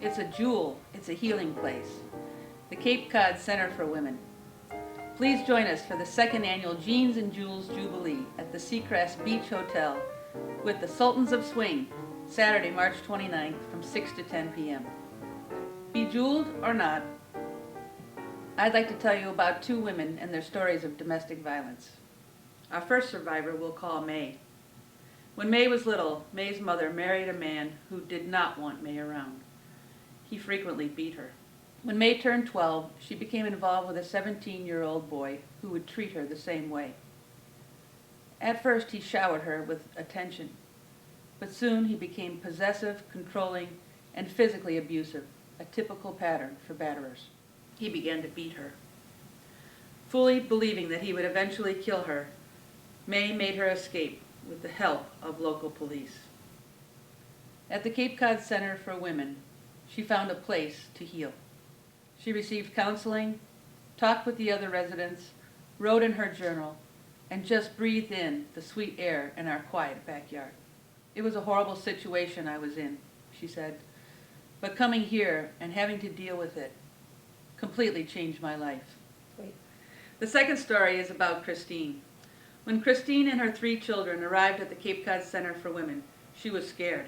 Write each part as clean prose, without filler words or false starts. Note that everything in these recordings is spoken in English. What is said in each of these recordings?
It's a jewel. It's a healing place. The Cape Cod Center for Women. Please join us for the second annual Jeans and Jewels Jubilee at the Sea Crest Beach Hotel with the Sultans of Swing, Saturday, March 29th from 6 to 10 p.m. Bejeweled or not, I'd like to tell you about two women and their stories of domestic violence. Our first survivor we'll call May. When May was little, May's mother married a man who did not want May around. He frequently beat her. When May turned 12, she became involved with a 17-year-old boy who would treat her the same way. At first, he showered her with attention, but soon he became possessive, controlling, and physically abusive, a typical pattern for batterers. He began to beat her. Fully believing that he would eventually kill her, May made her escape with the help of local police. At the Cape Cod Center for Women, she found a place to heal. She received counseling, talked with the other residents, wrote in her journal, and just breathed in the sweet air in our quiet backyard. It was a horrible situation I was in, she said, but coming here and having to deal with it completely changed my life. The second story is about Christine. When Christine and her 3 children arrived at the Cape Cod Center for Women, she was scared.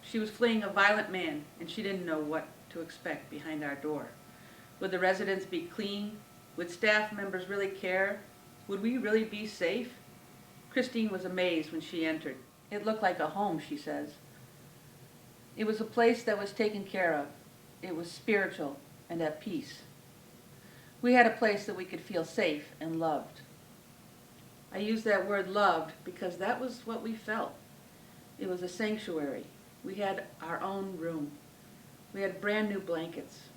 She was fleeing a violent man, and she didn't know what to expect behind our door. Would the residents be clean? Would staff members really care? Would we really be safe? Christine was amazed when she entered. It looked like a home, she says. It was a place that was taken care of. It was spiritual and at peace. We had a place that we could feel safe and loved. I use that word loved because that was what we felt. It was a sanctuary. We had our own room. We had brand new blankets.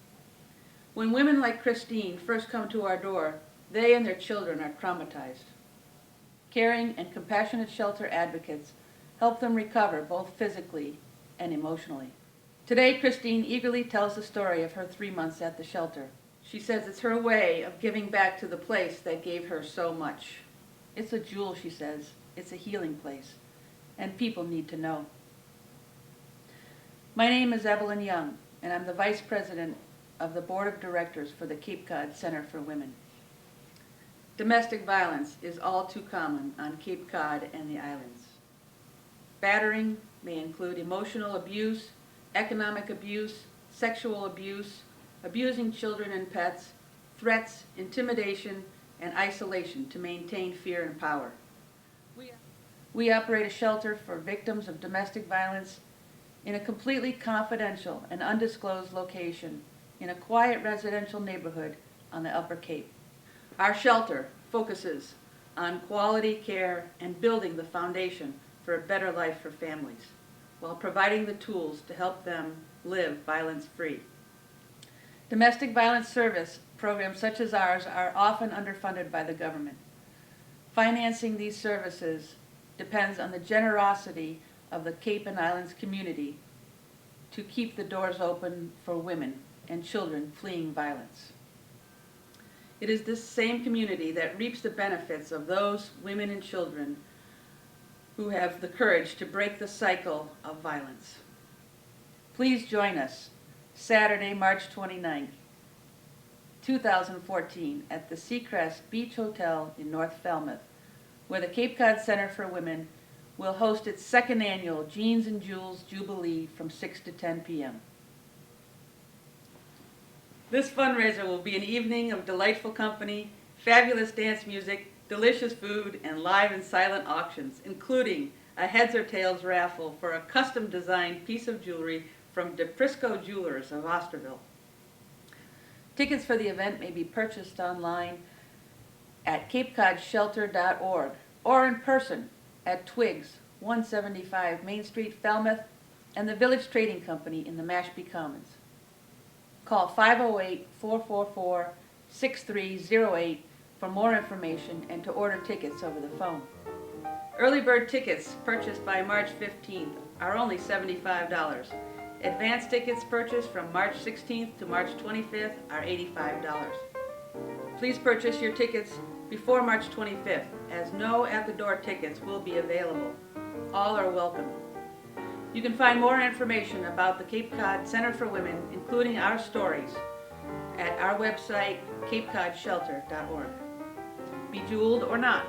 When women like Christine first come to our door, they and their children are traumatized. Caring and compassionate shelter advocates help them recover both physically and emotionally. Today, Christine eagerly tells the story of her 3 months at the shelter. She says it's her way of giving back to the place that gave her so much. It's a jewel, she says. It's a healing place, and people need to know. My name is Evelyn Young, and I'm the Vice President of the Board of Directors for the Cape Cod Center for Women. Domestic violence is all too common on Cape Cod and the islands. Battering may include emotional abuse, economic abuse, sexual abuse, abusing children and pets, threats, intimidation, and isolation to maintain fear and power. We operate a shelter for victims of domestic violence in a completely confidential and undisclosed location in a quiet residential neighborhood on the Upper Cape. Our shelter focuses on quality care and building the foundation for a better life for families, while providing the tools to help them live violence-free. Domestic violence service programs such as ours are often underfunded by the government. Financing these services depends on the generosity of the Cape and Islands community to keep the doors open for women and children fleeing violence. It is this same community that reaps the benefits of those women and children who have the courage to break the cycle of violence. Please join us Saturday, March 29th, 2014 at the Sea Crest Beach Hotel in North Falmouth, where the Cape Cod Center for Women will host its second annual Jeans and Jewels Jubilee from 6 to 10 p.m. This fundraiser will be an evening of delightful company, fabulous dance music, delicious food, and live and silent auctions, including a heads or tails raffle for a custom-designed piece of jewelry from DePrisco Jewelers of Osterville. Tickets for the event may be purchased online at capecodshelter.org or in person at Twigs, 175 Main Street, Falmouth, and the Village Trading Company in the Mashpee Commons. Call 508-444-6308 for more information and to order tickets over the phone. Early bird tickets purchased by March 15th are only $75. Advance tickets purchased from March 16th to March 25th are $85. Please purchase your tickets before March 25th, as no at-the-door tickets will be available. All are welcome. You can find more information about the Cape Cod Center for Women, including our stories, at our website, capecodshelter.org. Be jeweled or not.